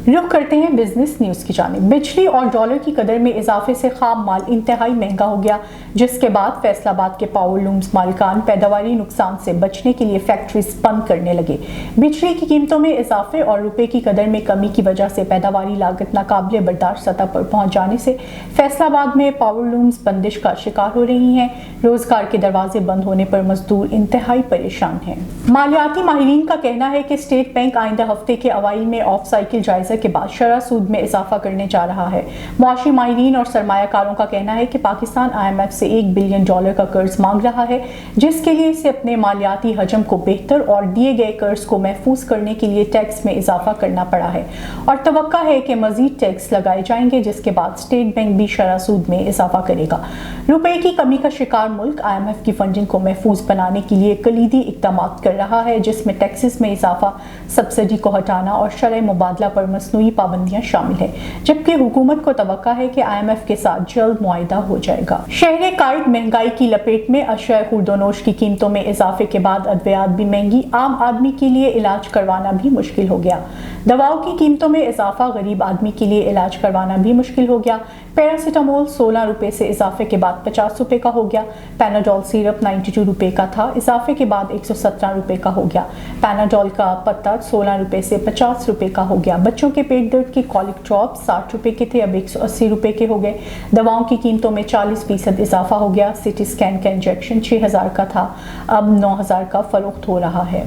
रुख करते हैं बिजनेस न्यूज की जानिब। बिजली और डॉलर की कदर में इजाफे से खाम माल इंतहाई महंगा हो गया, जिसके बाद फैसलाबाद के पावर लूम्स मालिकान पैदावारी नुकसान से बचने के लिए फैक्ट्रीज बंद करने लगे। बिजली की कीमतों में इजाफे और रुपए की कदर में कमी की वजह से पैदावारी लागत नाकाबिले बर्दाश्त सतह पर पहुंच जाने से फैसलाबाद में पावर लूम्स बंदिश का शिकार हो रही हैं। रोजगार के दरवाजे बंद होने पर मजदूर इंतहाई परेशान हैं। मालियाती माहिरीन का कहना है कि स्टेट बैंक आइंदा हफ्ते के अवाइल में ऑफ साइकिल जायजा के बाद शरह सूद में इजाफा करने जा रहा है। मुआशी माहिरीन और सरमायाकारों का कहना है कि पाकिस्तान IMF से $1 बिलियन का कर्ज मांग रहा है, जिसके लिए इसे अपने मालियाती हजम को बेहतर और दिए गए कर्ज को महफूज करने के लिए टैक्स में इजाफा करना पड़ा है और तवक्का है कि मजीद टैक्स लगाए जाएंगे, जिसके बाद स्टेट बैंक भी शरह सूद में इजाफा करेगा। रुपए की कमी का शिकार मुल्क IMF की फंडिंग को महफूज बनाने के लिए कलीदी इक़दाम कर रहा है, जिसमें टैक्सेस में इजाफा, सब्सिडी को हटाना और शरह मुबादला पर मसनूई पाबंदियां शामिल है, जबकि हुकूमत को तवक्का है कि IMF के साथ जल्द मुआहिदा हो जाएगा। शहर कायद महंगाई की लपेट में, अशया खुर्दोनोश की कीमतों में इजाफे के बाद अद्वियात भी महंगी, आम आदमी के लिए इलाज करवाना भी मुश्किल हो गया। दवाओं की कीमतों में इजाफा, गरीब आदमी के लिए इलाज करवाना भी मुश्किल हो गया। पैरासीटामोल 16 रुपए से इजाफे के बाद 50 रुपए का हो गया। पैनाडोल सिरप 92 रुपए का था, इजाफे के बाद 117 रुपए का हो गया। पैनाडोल का पत्ता 16 रुपए से 50 रुपए का हो गया। बच्चों के पेट दर्द के कॉलिक ड्रॉप 60 रुपए के थे, अब 180 रुपए के हो गए। दवाओं की कीमतों में 40% इजाफा हो गया। सिटी स्कैन का इंजेक्शन 6000 का था, अब 9000 का फरोख्त हो रहा है।